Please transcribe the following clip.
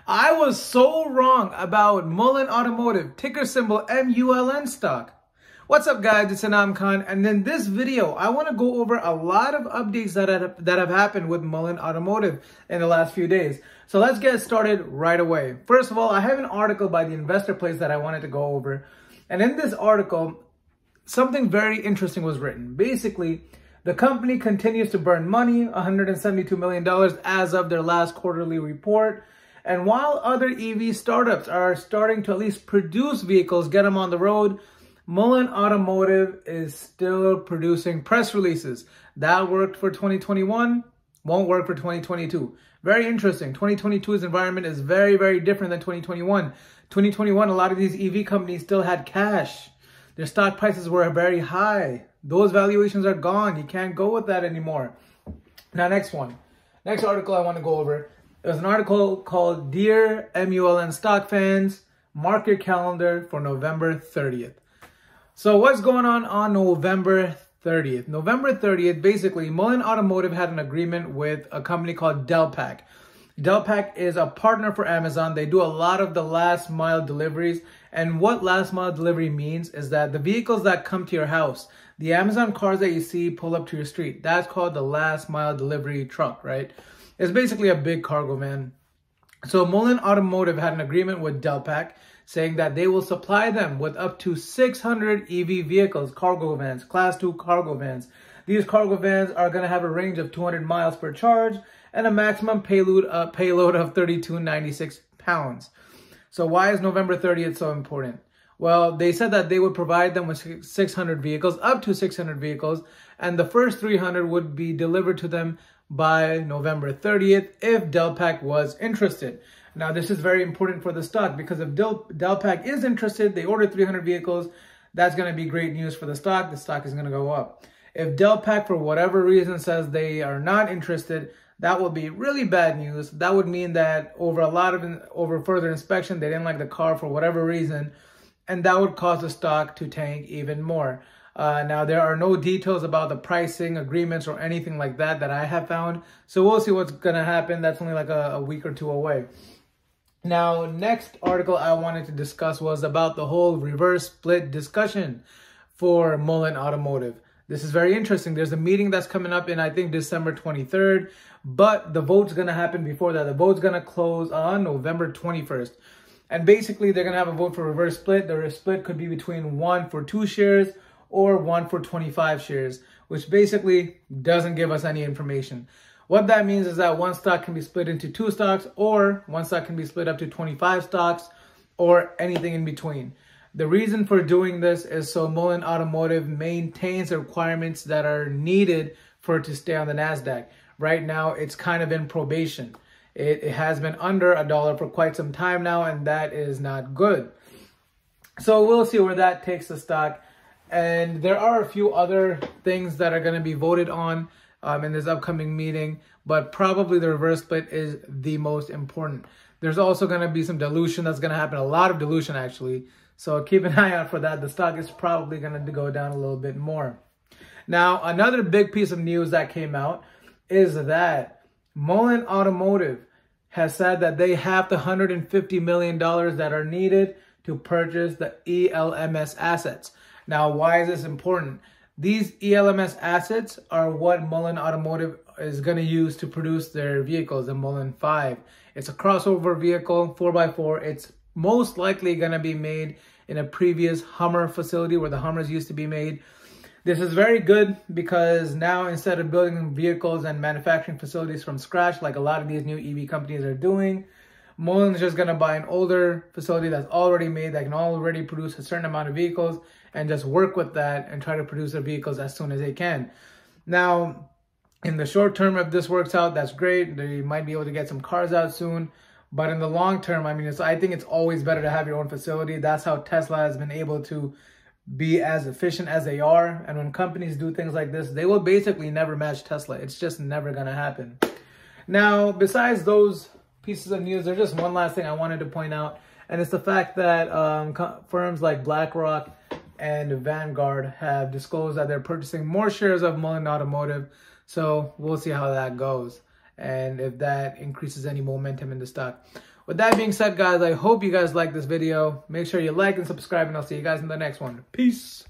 I was so wrong about Mullen Automotive, ticker symbol MULN stock. What's up guys, it's Anam Khan, and in this video, I want to go over a lot of updates that have happened with Mullen Automotive in the last few days. So let's get started right away. First of all, I have an article by the Investor Place that I wanted to go over. And in this article, something very interesting was written. Basically, the company continues to burn money, $172 million as of their last quarterly report. And while other EV startups are starting to at least produce vehicles, get them on the road, Mullen Automotive is still producing press releases. That worked for 2021, won't work for 2022. Very interesting. 2022's environment is very, very different than 2021. 2021, a lot of these EV companies still had cash. Their stock prices were very high. Those valuations are gone. You can't go with that anymore. Now, next article I want to go over. There's an article called Dear MULN Stock Fans, Mark Your Calendar for November 30th. So what's going on November 30th? November 30th, basically, Mullen Automotive had an agreement with a company called Delpack. Delpack is a partner for Amazon. They do a lot of the last mile deliveries. And what last mile delivery means is that the vehicles that come to your house, the Amazon cars that you see pull up to your street, that's called the last mile delivery truck, right? It's basically a big cargo van. So Mullen Automotive had an agreement with Delpack saying that they will supply them with up to 600 EV vehicles, cargo vans, class 2 cargo vans. These cargo vans are going to have a range of 200 miles per charge and a maximum payload of 3296 pounds. So why is November 30th so important? Well, they said that they would provide them with 600 vehicles, up to 600 vehicles, and the first 300 would be delivered to them by November 30th if Delpack was interested. Now, this is very important for the stock because if Delpack is interested, they ordered 300 vehicles, that's going to be great news for the stock. The stock is going to go up. If Delpack, for whatever reason, says they are not interested, that will be really bad news. That would mean that over further inspection, they didn't like the car for whatever reason, and that would cause the stock to tank even more. Now, there are no details about the pricing, agreements, or anything like that I have found. So we'll see what's going to happen. That's only like a week or two away. Now, next article I wanted to discuss was about the whole reverse split discussion for Mullen Automotive. This is very interesting. There's a meeting that's coming up in, I think, December 23rd, but the vote's going to happen before that. The vote's going to close on November 21st. And basically, they're going to have a vote for reverse split. The reverse split could be between 1 for 2 shares or 1 for 25 shares, which basically doesn't give us any information. What that means is that one stock can be split into 2 stocks, or one stock can be split up to 25 stocks, or anything in between. The reason for doing this is so Mullen Automotive maintains the requirements that are needed for it to stay on the NASDAQ. Right now, it's kind of in probation. It has been under $1 for quite some time now, and that is not good. So we'll see where that takes the stock. And there are a few other things that are going to be voted on in this upcoming meeting, but probably the reverse split is the most important. There's also going to be some dilution that's going to happen, a lot of dilution actually. So keep an eye out for that. The stock is probably going to go down a little bit more. Now, another big piece of news that came out is that Mullen Automotive has said that they have the $150 million that are needed to purchase the ELMS assets. Now, why is this important? These ELMS assets are what Mullen Automotive is going to use to produce their vehicles, the Mullen 5. It's a crossover vehicle, 4x4. It's most likely going to be made in a previous Hummer facility where the Hummers used to be made. This is very good because now instead of building vehicles and manufacturing facilities from scratch like a lot of these new EV companies are doing, Mullen is just going to buy an older facility that's already made, that can already produce a certain amount of vehicles, and just work with that and try to produce their vehicles as soon as they can. Now, in the short term, if this works out, that's great. They might be able to get some cars out soon. But in the long term, I mean, I think it's always better to have your own facility. That's how Tesla has been able to be as efficient as they are. And when companies do things like this, they will basically never match Tesla. It's just never going to happen. Now, besides those pieces of news, there's just one last thing I wanted to point out. And it's the fact that firms like BlackRock and Vanguard have disclosed that they're purchasing more shares of Mullen Automotive. So we'll see how that goes and if that increases any momentum in the stock. With that being said, guys, I hope you guys like this video. Make sure you like and subscribe, and I'll see you guys in the next one. Peace.